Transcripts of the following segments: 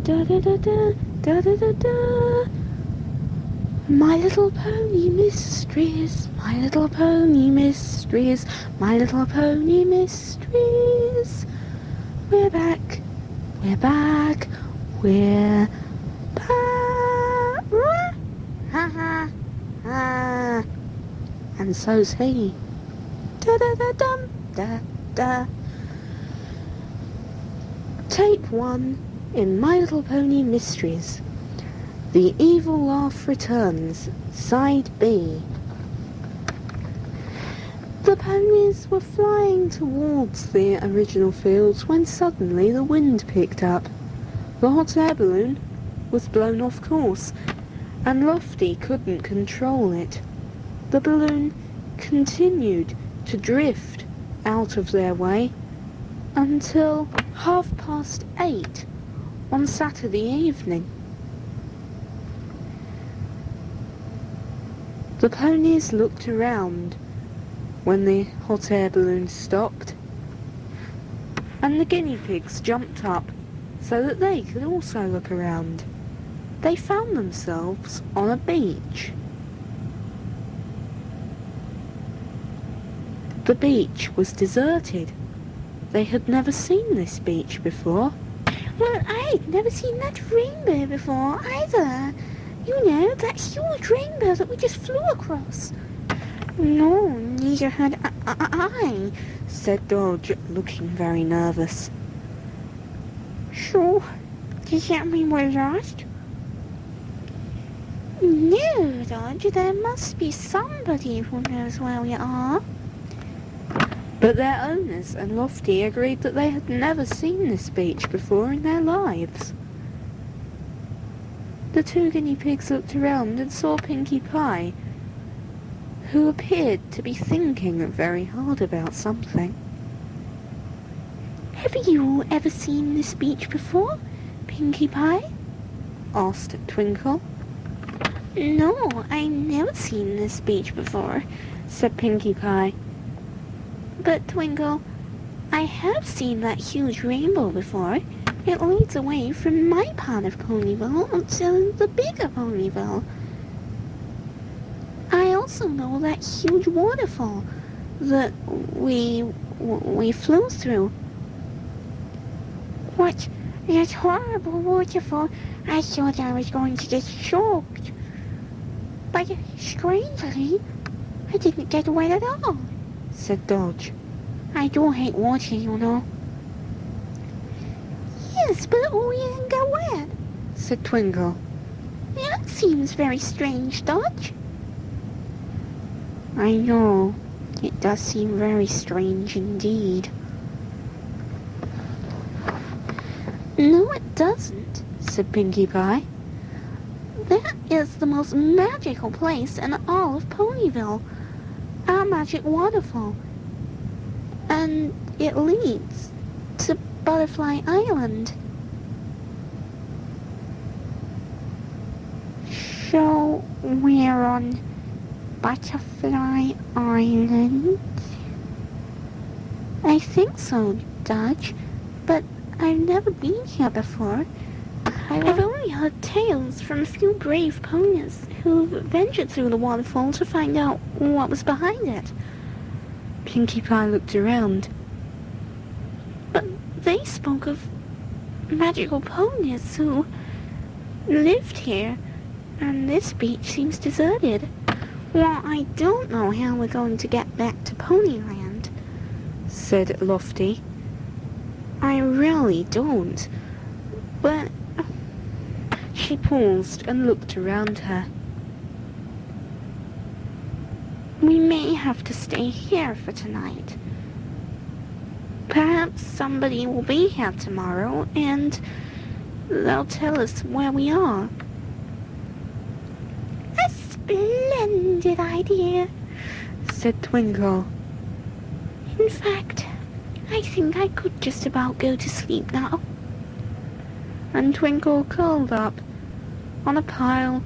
Da da da da da da da da. My Little Pony Mysteries, My Little Pony Mysteries, My Little Pony Mysteries. We're back, we're back, we're back. Ha ha ha. And so's he. Da da da dum da da. Tape 1 in My Little Pony Mysteries. The Evil Laugh Returns, Side B. The ponies were flying towards the original fields when suddenly the wind picked up. The hot air balloon was blown off course, and Lofty couldn't control it. The balloon continued to drift out of their way until 8:30 on Saturday evening. The ponies looked around when the hot air balloon stopped, and the guinea pigs jumped up so that they could also look around. They found themselves on a beach. The beach was deserted. They had never seen this beach before. Well, I'd never seen that rainbow before either. You know, that huge rainbow that we just flew across. No, neither had I, said Dodge, looking very nervous. So, does that mean we're lost? No, Dodge, there must be somebody who knows where we are. But their owners and Lofty agreed that they had never seen this beach before in their lives. The two guinea pigs looked around and saw Pinkie Pie, who appeared to be thinking very hard about something. Have you ever seen this beach before, Pinkie Pie? Asked Twinkle. No, I've never seen this beach before, said Pinkie Pie. But Twinkle, I have seen that huge rainbow before. It leads away from my part of Ponyville to the bigger Ponyville. I also know that huge waterfall that we flew through. What? That horrible waterfall? I thought I was going to get choked. But strangely, I didn't get wet at all, said Dodge. I do hate water, you know. Yes, but we didn't get wet, said Twinkle. That seems very strange, Dodge. I know. It does seem very strange indeed. No, it doesn't, said Pinkie Pie. That is the most magical place in all of Ponyville. Our magic waterfall. And it leads to Butterfly Island. So we're on Butterfly Island? I think so, Dodge, but I've never been here before. I've only heard tales from a few brave ponies who've ventured through the waterfall to find out what was behind it. Pinkie Pie looked around. But they spoke of magical ponies who lived here, and this beach seems deserted. Well, I don't know how we're going to get back to Ponyland, said Lofty. I really don't. But she paused and looked around her. We may have to stay here for tonight. Perhaps somebody will be here tomorrow and they'll tell us where we are. A splendid idea, said Twinkle. In fact, I think I could just about go to sleep now. And Twinkle curled up on a pile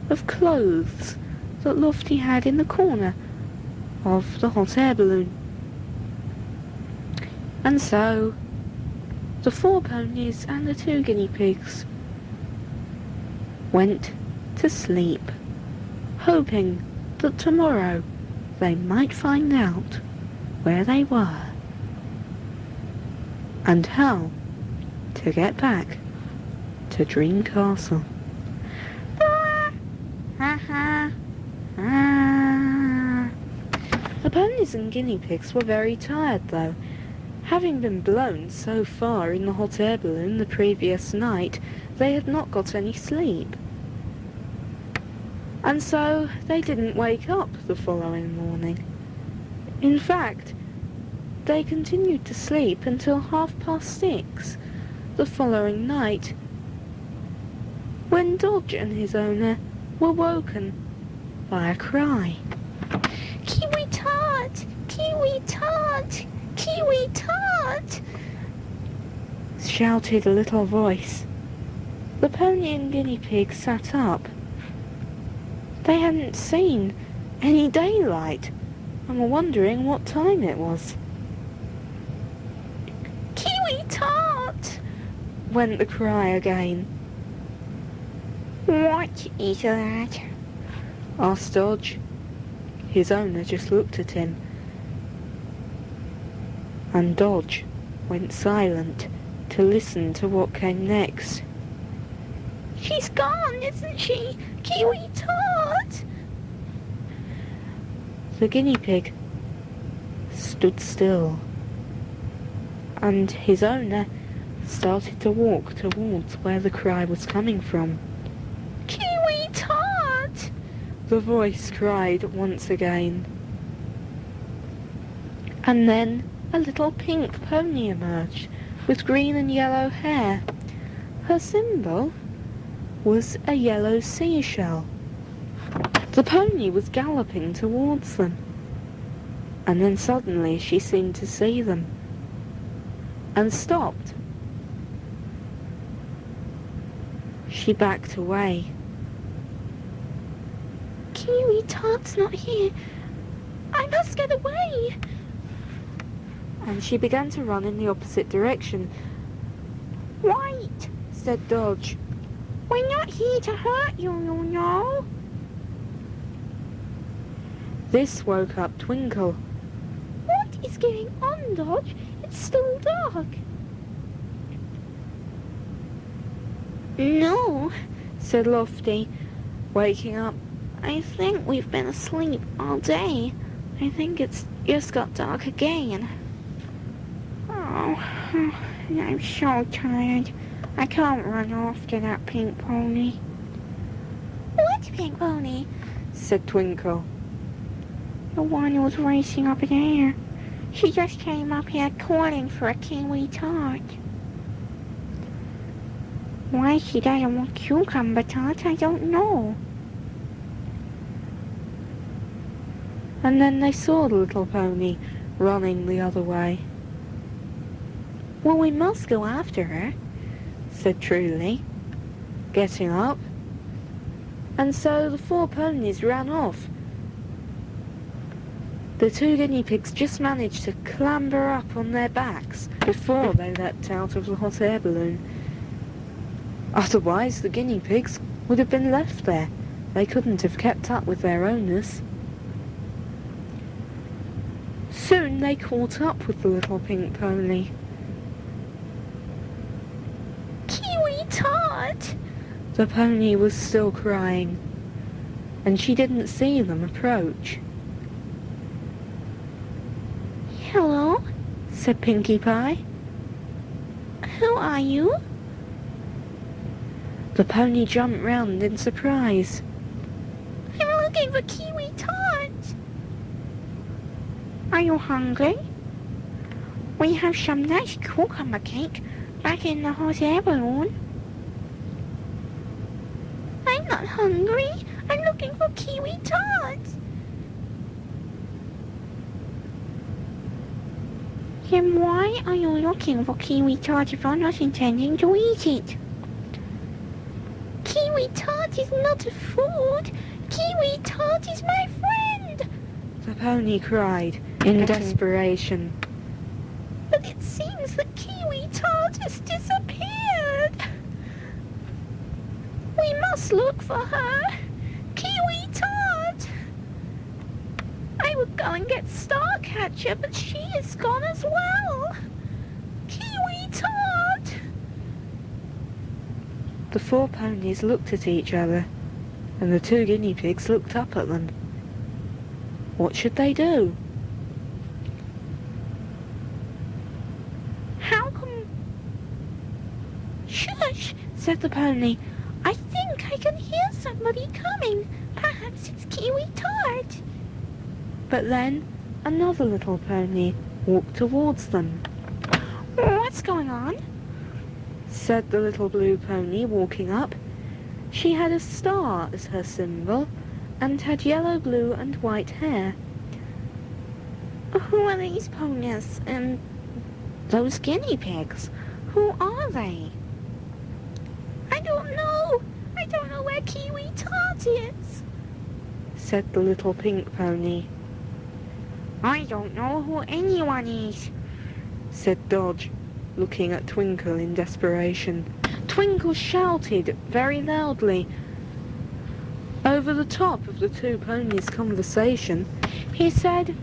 of clothes that Lofty had in the corner of the hot air balloon. And so The 4 ponies and the 2 guinea pigs went to sleep, hoping that tomorrow they might find out where they were and how to get back to Dream Castle. The ponies and guinea pigs were very tired though. Having been blown so far in the hot air balloon the previous night, they had not got any sleep. And so they didn't wake up the following morning. In fact, they continued to sleep until 6:30 the following night, when Dodge and his owner were woken by a cry. Kiwi Tart! Kiwi Tart! Kiwi Tart! Shouted a little voice. The pony and guinea pig sat up. They hadn't seen any daylight and were wondering what time it was. Kiwi Tart! Went the cry again. What is that? Asked Dodge. His owner just looked at him. And Dodge went silent to listen to what came next. She's gone, isn't she? Kiwi Tart! The guinea pig stood still, and his owner started to walk towards where the cry was coming from. Kiwi Tart! The voice cried once again. And then a little pink pony emerged with green and yellow hair. Her symbol was a yellow seashell. The pony was galloping towards them, and then suddenly she seemed to see them and stopped. She backed away. Kiwi Tart's not here. I must get away. And she began to run in the opposite direction. Wait, Said Dodge. we're not here to hurt you, you know. This woke up Twinkle. What is going on, Dodge? It's still dark. No, Said Lofty, waking up. I think we've been asleep all day. I think it's just got dark again. Oh, I'm so tired. I can't run after that pink pony. What pink pony? Said Twinkle. The one who was racing up in the air. She just came up here calling for a kiwi tart. Why she doesn't want cucumber tart, I don't know. And then they saw the little pony running the other way. Well, we must go after her, Said Truly, getting up. And so the 4 ponies ran off. The 2 guinea pigs just managed to clamber up on their backs before they leapt out of the hot air balloon. Otherwise, the guinea pigs would have been left there. They couldn't have kept up with their owners. Soon they caught up with the little pink pony. Kiwi tart! The pony was still crying, and she didn't see them approach. Hello, Said Pinkie Pie. who are you? The pony jumped round in surprise. I'm looking for kiwi tart. Are you hungry? We have some nice cucumber cake back in the hot air balloon. I'm not hungry. I'm looking for kiwi tart. Then why are you looking for kiwi tart if you're not intending to eat it? Kiwi tart is not a food. Kiwi tart is my friend. The pony cried in desperation. But But it seems that Kiwi Tot has disappeared. We must look for her. Kiwi Tot! I would go and get Starcatcher, but she is gone as well. Kiwi Tot! The 4 ponies looked at each other, and the 2 guinea pigs looked up at them. What should they do? How come... Shush, said the pony. I think I can hear somebody coming. Perhaps it's Kiwi Tot. But then another little pony walked towards them. What's going on? Said the little blue pony, walking up. She had a star as her symbol, and had yellow, blue and white hair. Who are these ponies and those guinea pigs? Who are they? I don't know. I don't know where Kiwi Tot is, said the little pink pony. I don't know who anyone is, said Dodge, looking at Twinkle in desperation. Twinkle shouted very loudly. Over the top of the 2 ponies' conversation, he said,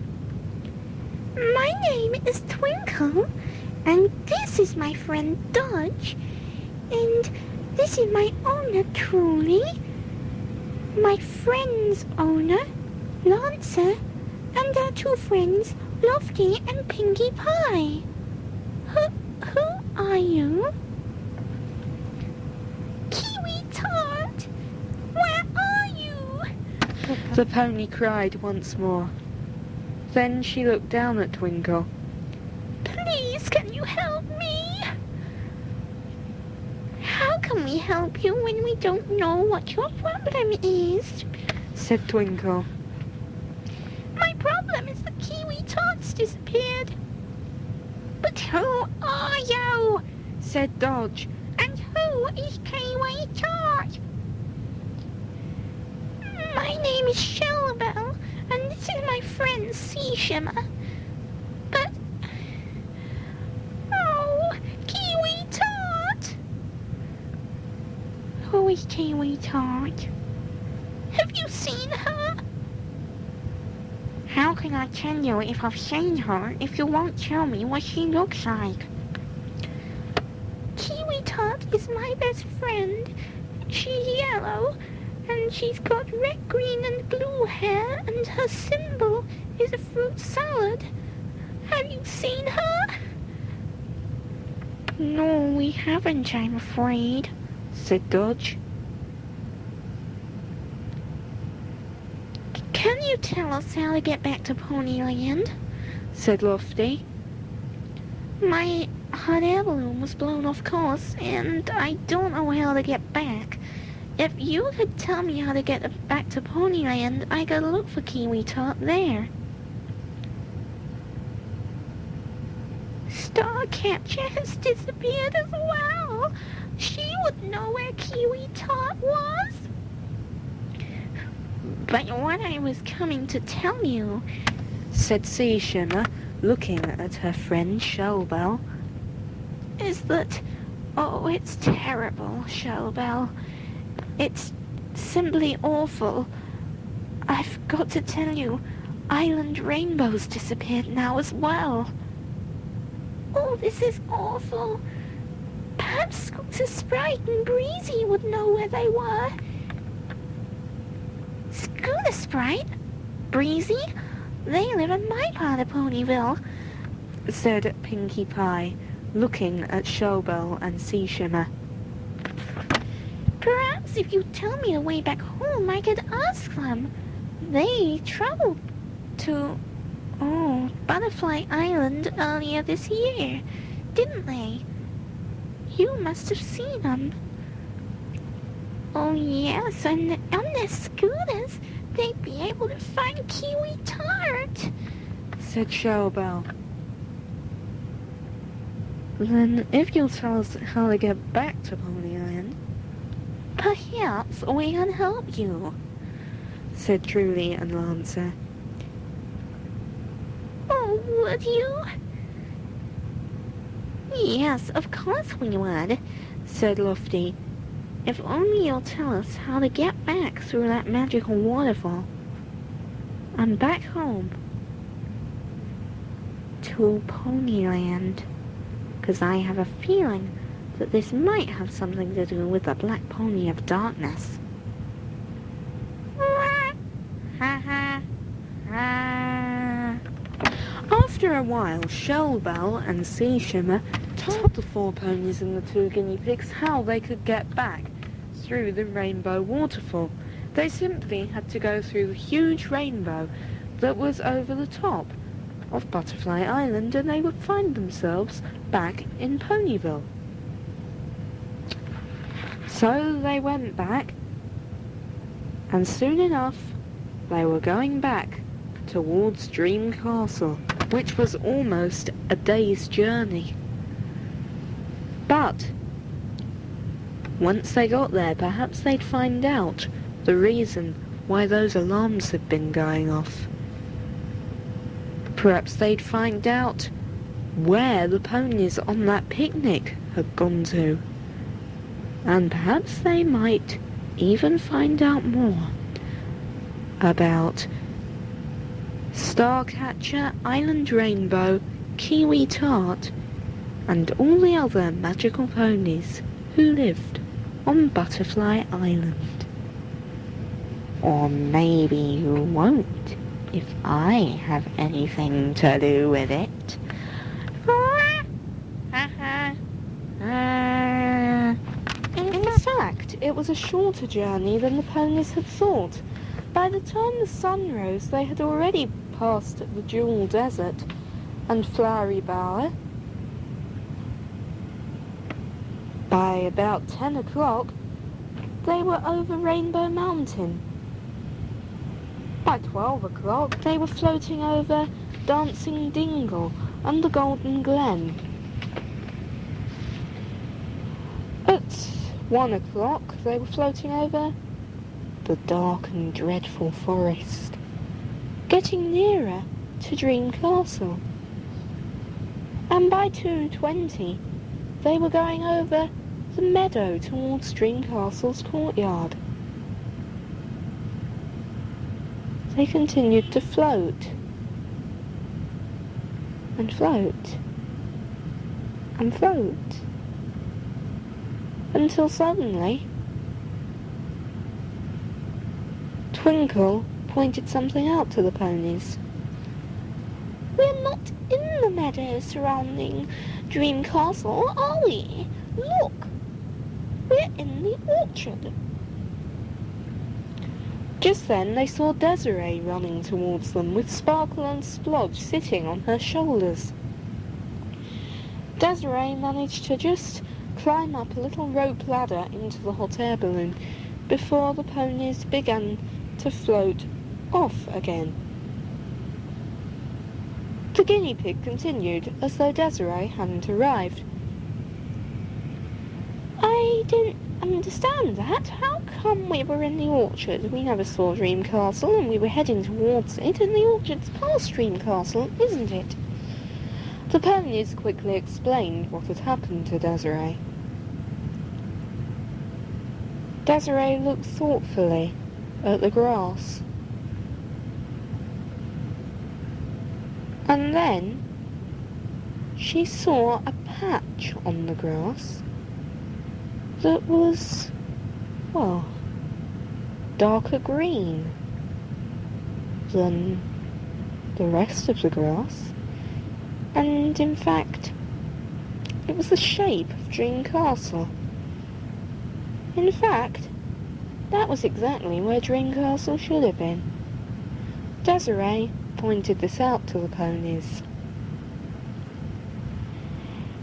My name is Twinkle, and this is my friend Dodge, and this is my owner Truly, my friend's owner, Lancer, and our 2 friends, Lofty and Pinkie Pie. Who are you? Kiwi Tot! Where are you? the pony cried once more. Then she looked down at Twinkle. Please, can you help me? How can we help you when we don't know what your problem is? Said Twinkle. My problem is that Kiwi Tot's disappeared. But who are you? Said Dodge. And who is Kiwi Tot? My name is Shellbell, and this is my friend Sea Shimmer. But... oh, Kiwi Tot! Who is Kiwi Tot? Have you seen her? How can I tell you if I've seen her if you won't tell me what she looks like? Kiwi Tot is my best friend. She's yellow, and she's got red, green and blue hair, and her symbol is a fruit salad. Have you seen her? No, we haven't, I'm afraid, said Dodge. Can you tell us how to get back to Ponyland? Said Lofty. My hot air balloon was blown off course, and I don't know how to get back. If you could tell me how to get back to Ponyland, I could look for Kiwi Tot there. Starcatcher has disappeared as well. She would know where Kiwi Tot was. But what I was coming to tell you, said Sea Shimmer, looking at her friend Shellbell, is that, oh, it's terrible, Shellbell. It's simply awful. I've got to tell you, Island Rainbow's disappeared now as well. Oh, this is awful. Perhaps Scooter Sprite and Breezy would know where they were. Scooter Sprite? Breezy? They live in my part of Ponyville, said Pinkie Pie, looking at Shellbell and Sea Shimmer. Perhaps if you tell me the way back home, I could ask them. They traveled to, Butterfly Island earlier this year, didn't they? You must have seen them. Oh yes, and on their scooters, they'd be able to find Kiwi Tot, said Shellbell. Then if you'll tell us how to get back to Pony Island, perhaps we can help you, said Truly and Lancer. Oh, would you? Yes, of course we would, said Lofty. If only you'll tell us how to get back through that magical waterfall. And back home. To Ponyland. 'Cause I have a feeling that this might have something to do with the Black Pony of Darkness. After a while, Shellbell and Sea Shimmer told the 4 ponies and the 2 guinea pigs how they could get back through the rainbow waterfall. They simply had to go through the huge rainbow that was over the top of Butterfly Island, and they would find themselves back in Ponyville. So they went back, and soon enough they were going back towards Dream Castle, which was almost a day's journey. But once they got there, perhaps they'd find out the reason why those alarms had been going off. Perhaps they'd find out where the ponies on that picnic had gone to. And perhaps they might even find out more about Starcatcher, Island Rainbow, Kiwi Tart, and all the other magical ponies who lived on Butterfly Island. Or maybe you won't, if I have anything to do with it. In fact, it was a shorter journey than the ponies had thought. By the time the sun rose, they had already passed the Jewel Desert and Flowery Bower. By about 10 o'clock, they were over Rainbow Mountain. By 12 o'clock, they were floating over Dancing Dingle and the Golden Glen. At 1 o'clock, they were floating over the dark and dreadful forest, getting nearer to Dream Castle. And by 2:20, they were going over the meadow towards Dream Castle's courtyard. They continued to float, and float, and float, until suddenly Twinkle pointed something out to the ponies. We're not in the meadow surrounding Dream Castle, are we? Look! We're in the orchard. Just then they saw Desiree running towards them with Sparkle and Splodge sitting on her shoulders. Desiree managed to just climb up a little rope ladder into the hot air balloon before the ponies began to float off again. The guinea pig continued as though Desiree hadn't arrived. I don't understand that. How come we were in the orchard? We never saw Dream Castle and we were heading towards it, and the orchard's past Dream Castle, isn't it? The ponies quickly explained what had happened to Desiree. Desiree looked thoughtfully at the grass. And then she saw a patch on the grass that was, well, darker green than the rest of the grass. And in fact, it was the shape of Dream Castle. In fact, that was exactly where Dream Castle should have been. Desiree pointed this out to the ponies.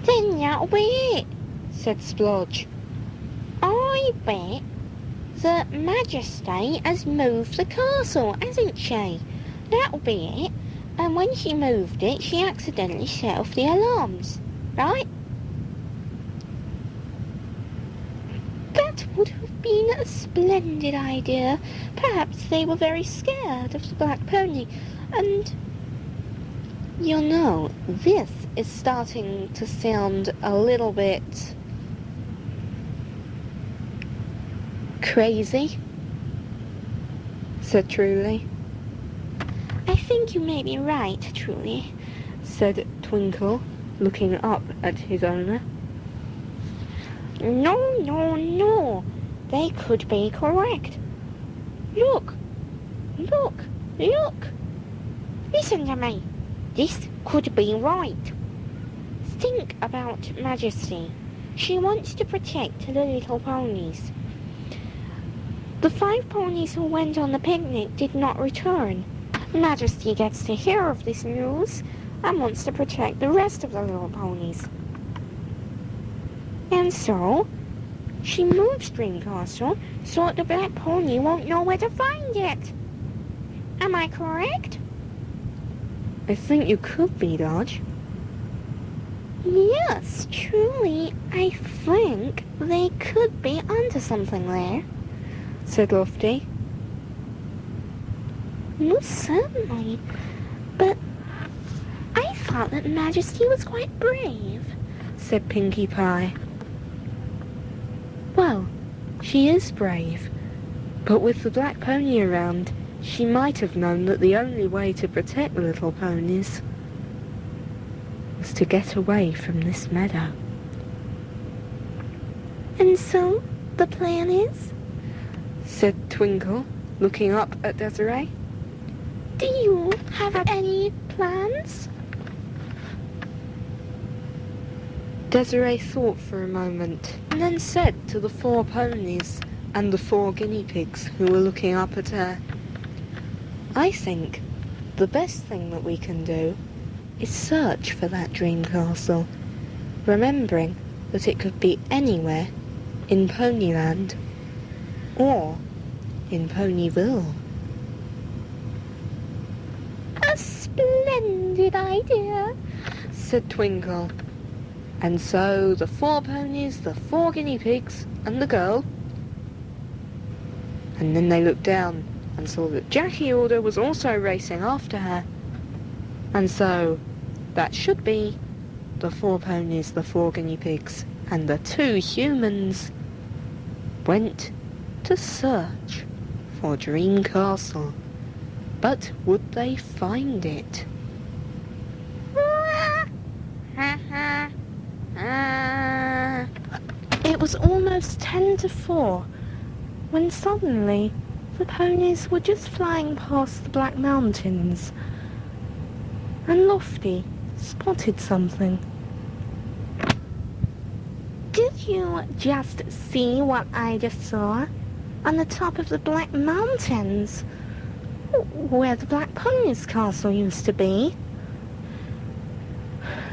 Then that'll be it, said Splodge. I bet that Majesty has moved the castle, hasn't she? That'll be it. And when she moved it, she accidentally set off the alarms, right? That would have been a splendid idea. Perhaps they were very scared of the Black Pony. And, you know, this is starting to sound a little bit crazy, said Truly. I think you may be right, Truly, said Twinkle, looking up at his owner. No. They could be correct. Look. Listen to me. This could be right. Think about Majesty. She wants to protect the little ponies. The 5 ponies who went on the picnic did not return. Majesty gets to hear of this news and wants to protect the rest of the little ponies. And so, she moves Dream Castle so that the black pony won't know where to find it. Am I correct? I think you could be, Dodge. Yes, Truly, I think they could be onto something there, said Lofty. Most certainly, but I thought that Majesty was quite brave, said Pinkie Pie. Well, she is brave, but with the black pony around, she might have known that the only way to protect the little ponies was to get away from this meadow. And so, the plan is? said Twinkle, looking up at Desiree. Do you have any plans? Desiree thought for a moment, and then said to the 4 ponies and the 4 guinea pigs who were looking up at her, I think the best thing that we can do is search for that dream castle, remembering that it could be anywhere in Ponyland or in Ponyville. A splendid idea, said Twinkle. And so the 4 ponies, the 4 guinea pigs, and the girl. And then they looked down and saw that Jackie Order was also racing after her. And so that should be the 4 ponies, the 4 guinea pigs, and the 2 humans went to search for Dream Castle. But would they find it? It was almost 10 to 4 when suddenly the ponies were just flying past the Black Mountains and Lofty spotted something. Did you just see what I just saw? On the top of the Black Mountains, where the Black Ponies Castle used to be.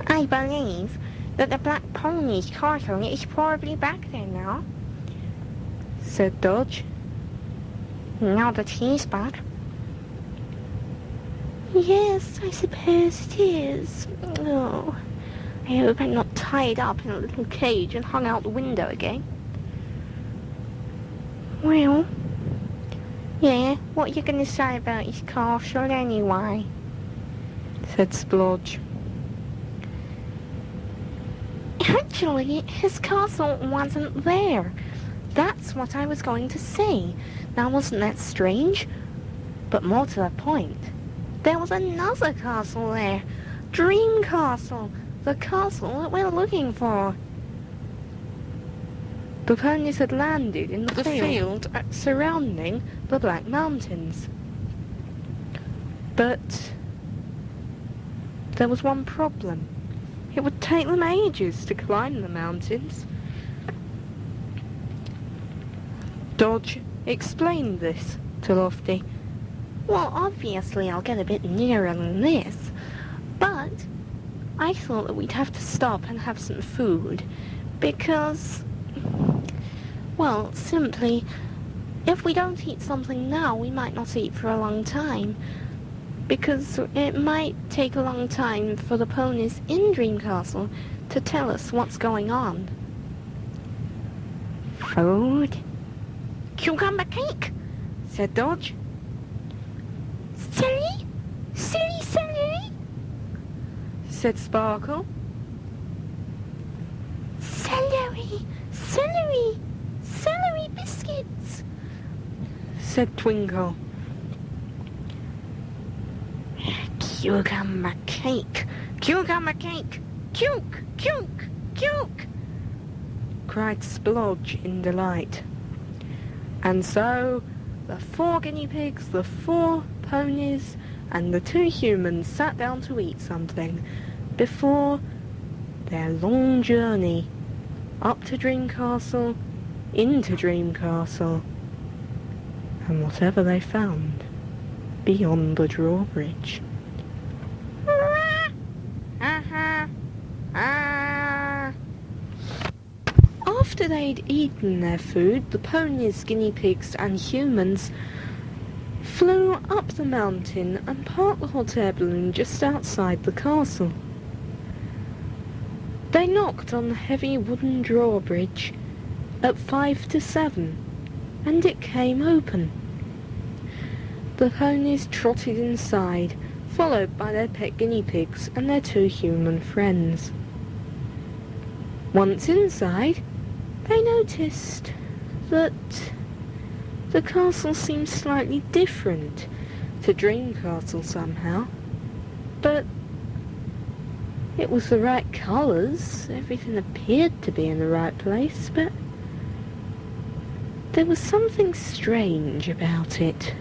I believe that the Black Ponies Castle is probably back there now, said Dodge. Now that he's back. Yes, I suppose it is. Oh, I hope I'm not tied up in a little cage and hung out the window again. Well, yeah, what are you going to say about his castle anyway? said Splodge. Actually, his castle wasn't there. That's what I was going to say. Now, wasn't that strange? But more to the point, there was another castle there. Dream Castle. The castle that we're looking for. The ponies had landed in the field surrounding the Black Mountains. But there was one problem. It would take them ages to climb the mountains. Dodge explained this to Lofty. Well, obviously I'll get a bit nearer than this, but I thought that we'd have to stop and have some food, because, well, simply, if we don't eat something now, we might not eat for a long time, because it might take a long time for the ponies in Dream Castle to tell us what's going on. Food? Cucumber cake, said Dodge. Silly, said Sparkle. Celery! Celery! Celery biscuits! Said Twinkle. Cucumber cake! Cucumber cake! Cuke! Cuke! Cuke! Cried Splodge in delight. And so the 4 guinea pigs, the 4 ponies, and the 2 humans sat down to eat something before their long journey up to Dream Castle, into Dream Castle, and whatever they found beyond the drawbridge. After they'd eaten their food, the ponies, guinea pigs, and humans flew up the mountain and parked the hot air balloon just outside the castle. They knocked on the heavy wooden drawbridge at 5 to 7, and it came open. The ponies trotted inside, followed by their pet guinea pigs and their 2 human friends. Once inside, they noticed that the castle seemed slightly different to Dream Castle somehow, but it was the right colours, everything appeared to be in the right place, but there was something strange about it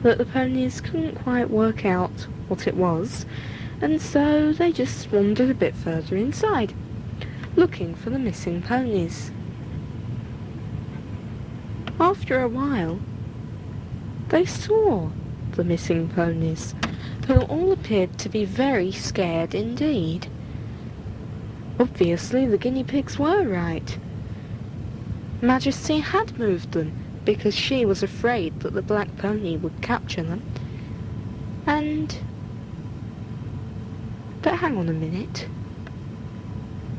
that the ponies couldn't quite work out what it was, and so they just wandered a bit further inside, looking for the missing ponies. After a while, they saw the missing ponies, who all appeared to be very scared indeed. Obviously, the guinea pigs were right. Majesty had moved them because she was afraid that the black pony would capture them. But hang on a minute.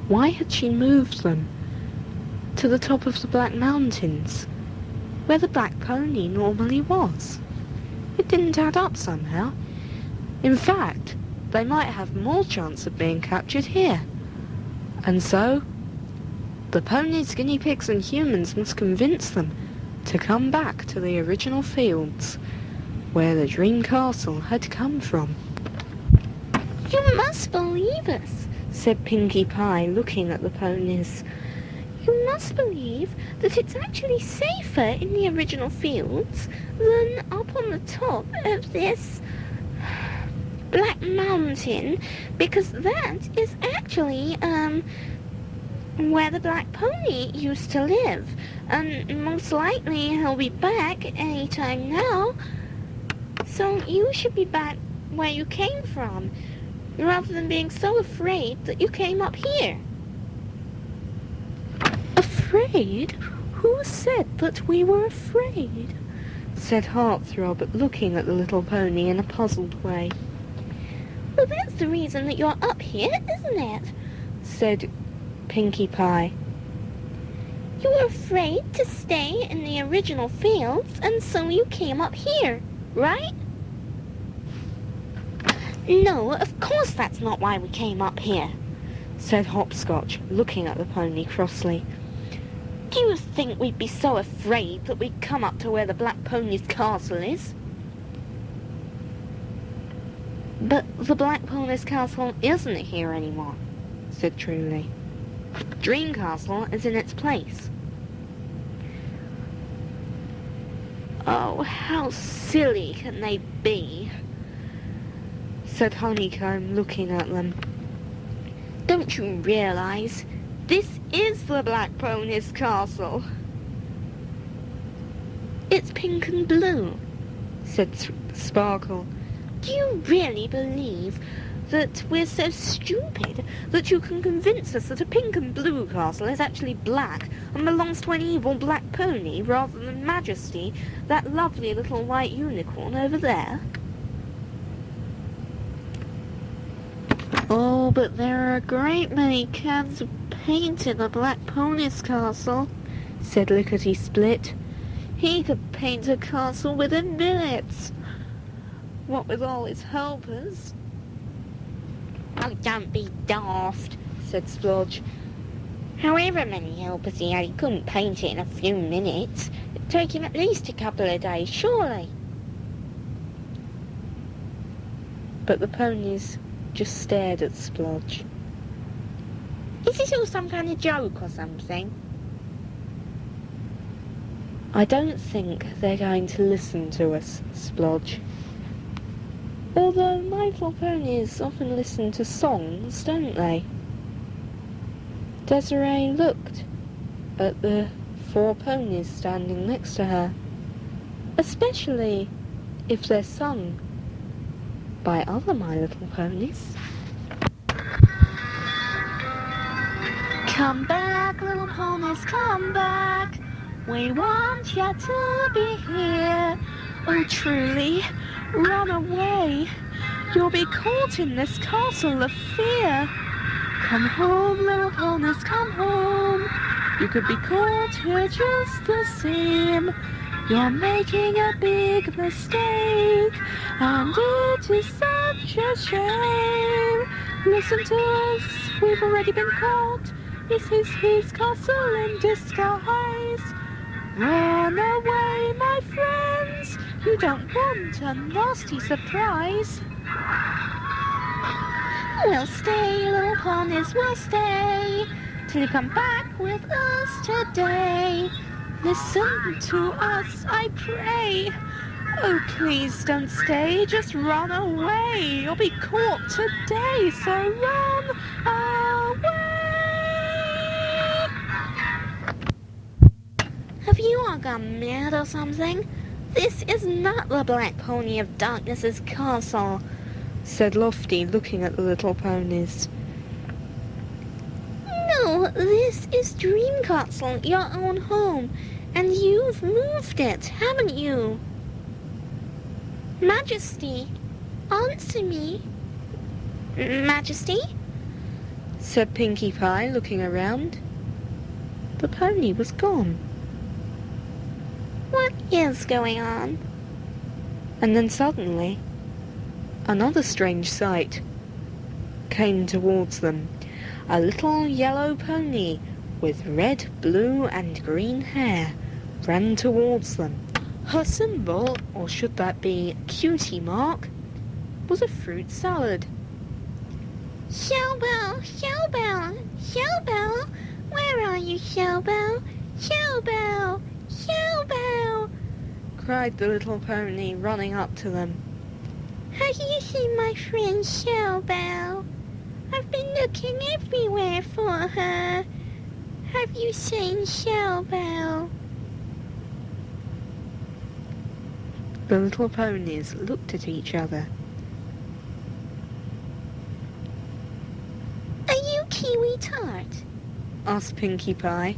Why had she moved them to the top of the Black Mountains, where the black pony normally was? It didn't add up somehow. In fact, they might have more chance of being captured here. And so, the ponies, guinea pigs and humans must convince them to come back to the original fields where the Dream Castle had come from. You must believe us, said Pinkie Pie, looking at the ponies. You must believe that it's actually safer in the original fields than up on the top of this Black Mountain, because that is actually, where the black pony used to live, and most likely he'll be back any time now, so you should be back where you came from, rather than being so afraid that you came up here. Afraid? Who said that we were afraid? Said Heartthrob, looking at the little pony in a puzzled way. Well, that's the reason that you're up here, isn't it? Said Pinkie Pie. You were afraid to stay in the original fields, and so you came up here, right? No, of course that's not why we came up here, said Hopscotch, looking at the pony crossly. Do you think we'd be so afraid that we'd come up to where the Black Pony's castle is? But the Black Pony's castle isn't here anymore, said Truly. Dream Castle is in its place. Oh, how silly can they be? Said Honeycomb, looking at them. Don't you realize this is the Black Pony's castle? It's pink and blue, said Sparkle. Do you really believe that we're so stupid that you can convince us that a pink and blue castle is actually black and belongs to an evil black pony rather than Majesty, that lovely little white unicorn over there? Oh, but there are a great many cans of paint in the Black Pony's castle, said Lickety Split. He could paint a castle within minutes. what with all his helpers. Oh, don't be daft, said Splodge. However many helpers he had, he couldn't paint it in a few minutes. It'd take him at least a couple of days, surely. But the ponies just stared at Splodge. Is this all some kind of joke or something? I don't think they're going to listen to us, Splodge. Although my little ponies often listen to songs, don't they? Desiree looked at the 4 ponies standing next to her, especially if they're sung by other My Little Ponies. Come back, little ponies, come back. We want you to be here. Oh, truly, run away. You'll be caught in this castle of fear. Come home, little ponies, come home. You could be caught here just the same. You're making a big mistake, and it is such a shame. Listen to us, we've already been caught. This is his castle in disguise. Run away, my friends. You don't want a nasty surprise. We'll stay, little ponies, we'll stay, till you come back with us today. Listen to us, I pray. Oh, please don't stay, just run away. You'll be caught today, so run away. Have you all gone mad or something? This is not the Black Pony of Darkness's castle, said Lofty, looking at the little ponies. No, this is Dream Castle, your own home, and you've moved it, haven't you? Majesty, answer me. Majesty? Said Pinkie Pie, looking around. The pony was gone. What is going on? And then suddenly, another strange sight came towards them. A little yellow pony with red, blue and green hair ran towards them. Her symbol, or should that be cutie mark, was a fruit salad. Shellbell, Shellbell, Shellbell, where are you, Shellbell? Shellbell, Shellbell, cried the little pony, running up to them. Have you seen my friend Shellbell? I've been looking everywhere for her. Have you seen Shellbell? The little ponies looked at each other. Are you Kiwi Tart? Asked Pinkie Pie.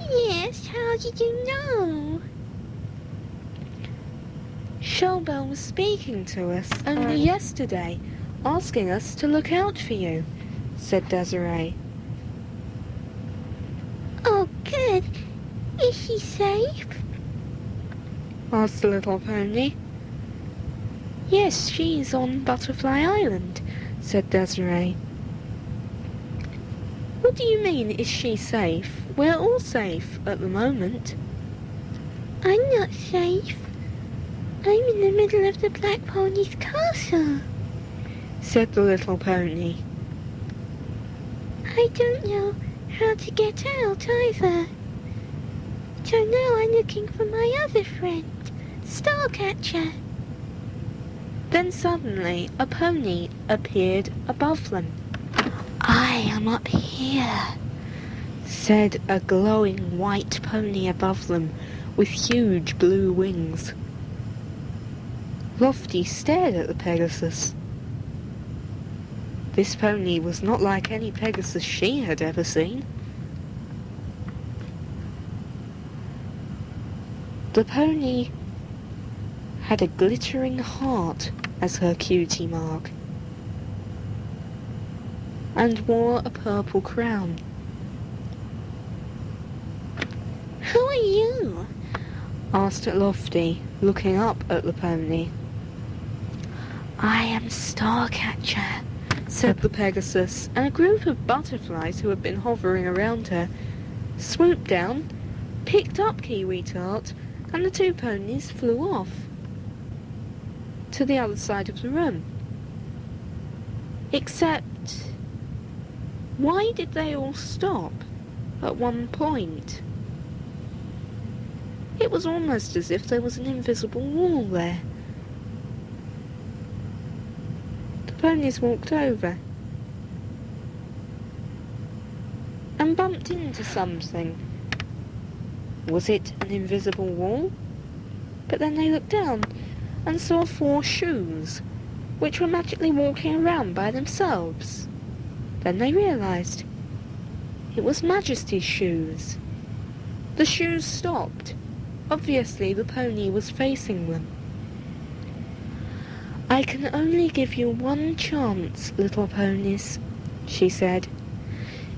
Yes, how did you know? Shellbell was speaking to us only yesterday, asking us to look out for you, said Desiree. Oh, good. Is she safe? Asked the little pony. Yes, she's on Butterfly Island, said Desiree. What do you mean, is she safe? We're all safe at the moment. I'm not safe. I'm in the middle of the Black Pony's castle, said the little pony. I don't know how to get out either. So now I'm looking for my other friend, Starcatcher. Then suddenly a pony appeared above them. I am up here, said a glowing white pony above them with huge blue wings. Lofty stared at the Pegasus. This pony was not like any Pegasus she had ever seen. The pony had a glittering heart as her cutie mark, and wore a purple crown. Who are you? Asked Lofty, looking up at the pony. "I am Starcatcher," said the Pegasus, and a group of butterflies who had been hovering around her swooped down, picked up Kiwi Tart, and the two ponies flew off to the other side of the room. Except, why did they all stop at one point? It was almost as if there was an invisible wall there. The ponies walked over and bumped into something. Was it an invisible wall? But then they looked down and saw 4 shoes, which were magically walking around by themselves. Then they realised it was Majesty's shoes. The shoes stopped. Obviously the pony was facing them. "I can only give you one chance, little ponies," she said.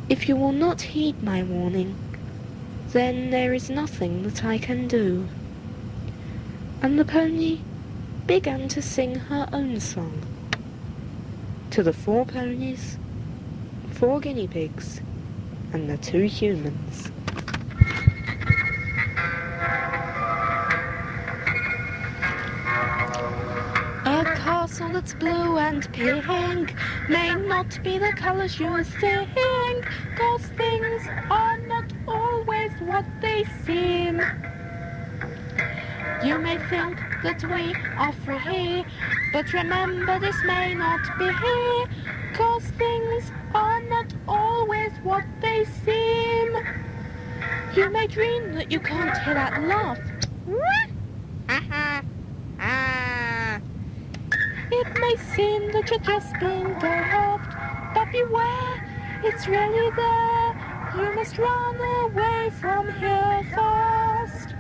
"If you will not heed my warning, then there is nothing that I can do." And the pony began to sing her own song to the 4 ponies, 4 guinea pigs, and the 2 humans. A castle that's blue and pink may not be the colours you think, 'cause things are not always what they seem. You may think that we are free, but remember this may not be, 'cause things are not always what they seem. You may dream that you can't hear that laugh. It may seem that you're just being daft, but beware, it's really there. You must run away from here fast.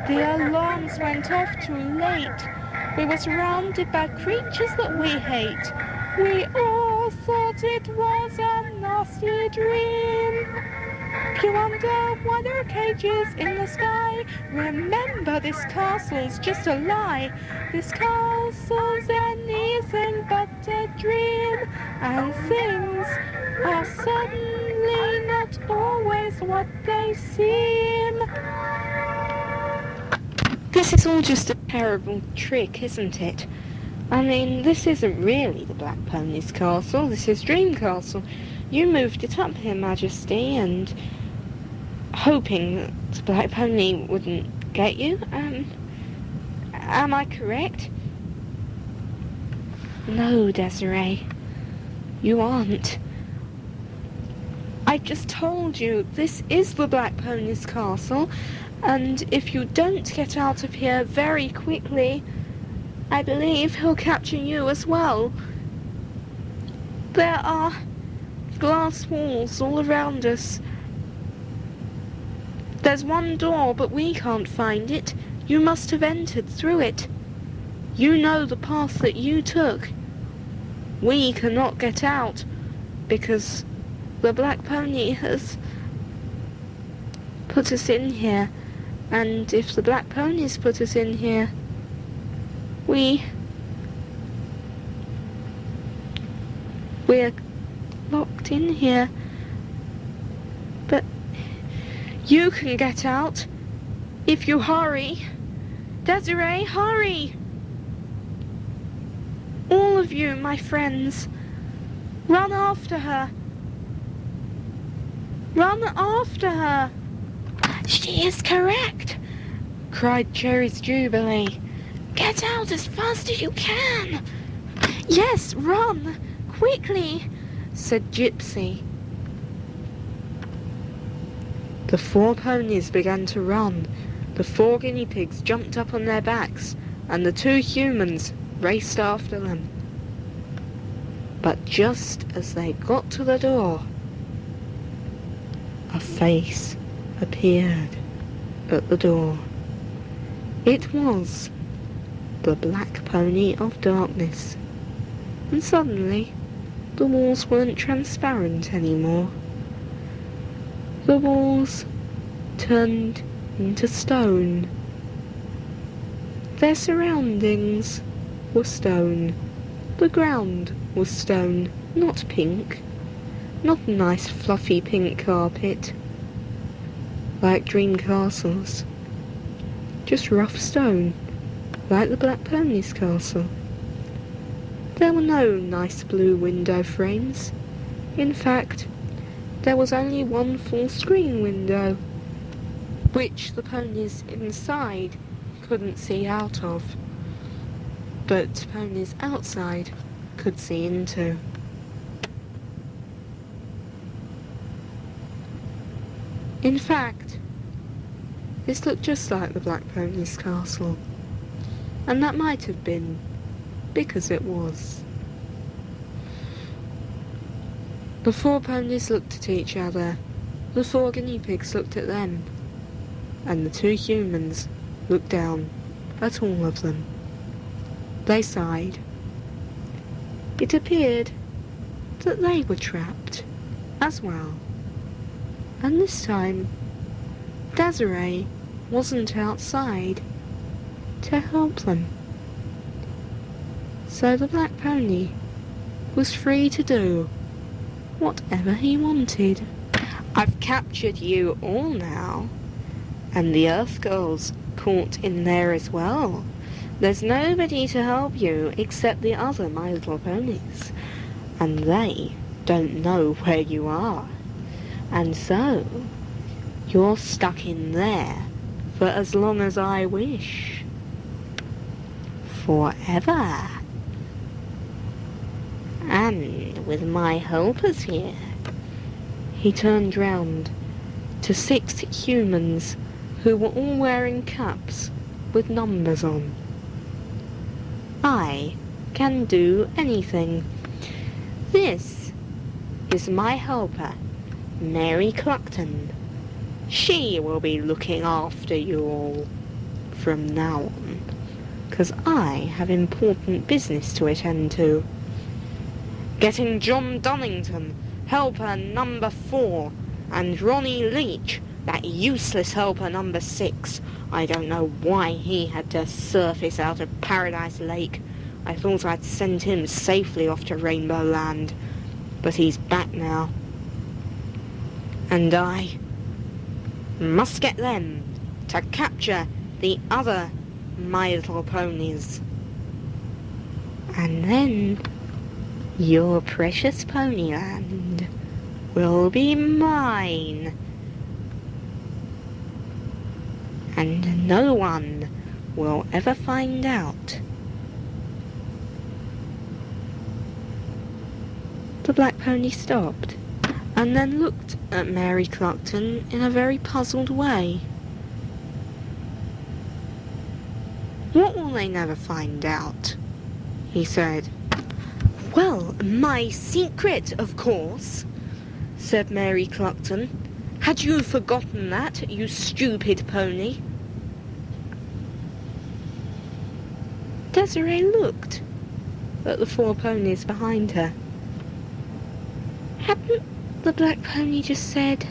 The alarms went off too late. We were surrounded by creatures that we hate. We all thought it was a nasty dream. You wonder why there are cages in the sky. Remember, this castle's just a lie. This castle's anything but a dream, and things are suddenly not always what they seem. This is all just a terrible trick, isn't it? I mean, this isn't really the Black Pony's castle. This is Dream Castle. You moved it up here, Majesty, and hoping that the Black Pony wouldn't get you. Am I correct? No, Desiree, you aren't. I just told you this is the Black Pony's castle, and if you don't get out of here very quickly, I believe he'll capture you as well. There are glass walls all around us. There's one door, but we can't find it. You must have entered through it. You know the path that you took. We cannot get out because the Black Pony has put us in here. And if the Black Pony's put us in here, we're locked in here. But you can get out if you hurry. Desiree, hurry! All of you, my friends, run after her. Run after her. "She is correct," cried Cherry's Jubilee. "Get out as fast as you can." Yes, run, quickly, said Gypsy. The 4 ponies began to run. The 4 guinea pigs jumped up on their backs, and the 2 humans raced after them. But just as they got to the door, a face appeared at the door. It was the Black Pony of Darkness. And suddenly, the walls weren't transparent anymore. The walls turned into stone. Their surroundings were stone. The ground was stone, not pink. Not a nice fluffy pink carpet, like dream castles. Just rough stone, like the Black Pony's castle. There were no nice blue window frames. In fact, there was only one full screen window, which the ponies inside couldn't see out of, but ponies outside could see into. In fact, this looked just like the Black Pony's castle, and that might have been because it was. The 4 ponies looked at each other, the 4 guinea pigs looked at them, and the 2 humans looked down at all of them. They sighed. It appeared that they were trapped as well. And this time, Desiree wasn't outside to help them. So the Black Pony was free to do whatever he wanted. I've captured you all now, and the Earth Girl's caught in there as well. There's nobody to help you except the other My Little Ponies, and they don't know where you are. And so, you're stuck in there for as long as I wish. Forever. And with my helpers here. He turned round to 6 humans who were all wearing caps with numbers on. I can do anything. This is my helper, Mary Cluckton. She will be looking after you all from now on, 'cause I have important business to attend to. Getting John Dunnington, helper number 4, and Ronnie Leach, that useless helper number 6. I don't know why he had to surface out of Paradise Lake. I thought I'd send him safely off to Rainbow Land, but he's back now. And I must get them to capture the other My Little Ponies. And then your precious Ponyland will be mine. And no one will ever find out. The Black Pony stopped, and then looked at Mary Cluckton in a very puzzled way. What will they never find out? He said. Well, my secret, of course, said Mary Cluckton. Had you forgotten that, you stupid pony? Desiree looked at the 4 ponies behind her. Hadn't the Black Pony just said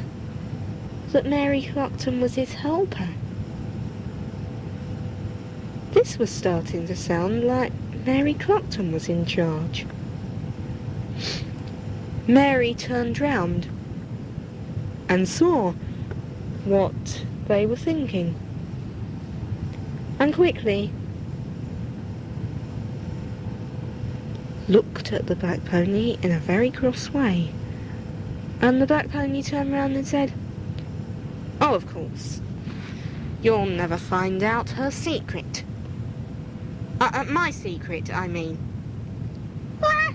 that Mary Cluckton was his helper? This was starting to sound like Mary Cluckton was in charge. Mary turned round and saw what they were thinking, and quickly looked at the Black Pony in a very cross way. And the Black Pony turned round and said, "Oh, of course. You'll never find out her secret. My secret, I mean." "Ha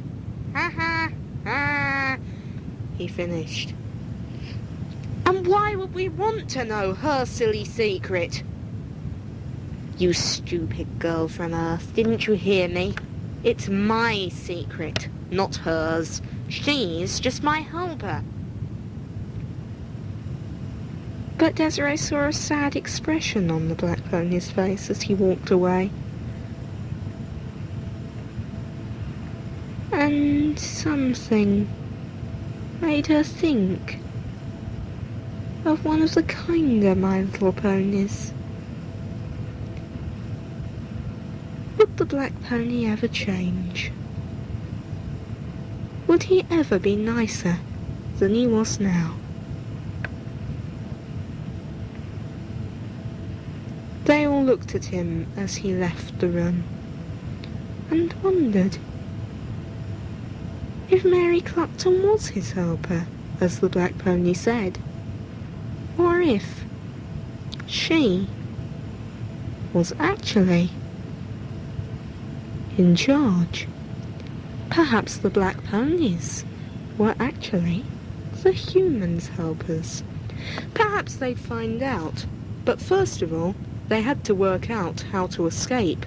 ha ha," he finished. "And why would we want to know her silly secret?" "You stupid girl from Earth, didn't you hear me? It's my secret, not hers. She's just my helper." But Desiree saw a sad expression on the Black Pony's face as he walked away. And something made her think of one of the kinder My Little Ponies. Would the black pony ever change? Would he ever be nicer than he was now? They all looked at him as he left the room, and wondered if Mary Cluckton was his helper, as the black pony said, or if she was actually in charge. Perhaps the black ponies were actually the humans' helpers. Perhaps they'd find out, but first of all, they had to work out how to escape.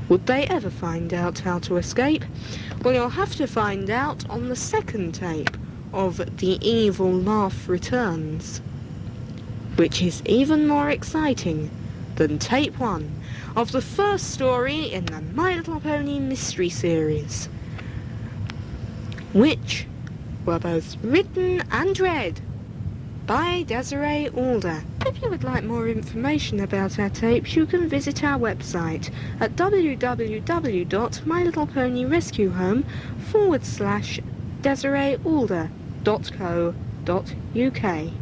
Would they ever find out how to escape? Well, you'll have to find out on the second tape of The Evil Laugh Returns, which is even more exciting than tape 1 of the first story in the My Little Pony mystery series, which were both written and read by Desiree Alder. If you would like more information about our tapes, you can visit our website at www.mylittleponyrescuehome/DesireeAlder.co.uk.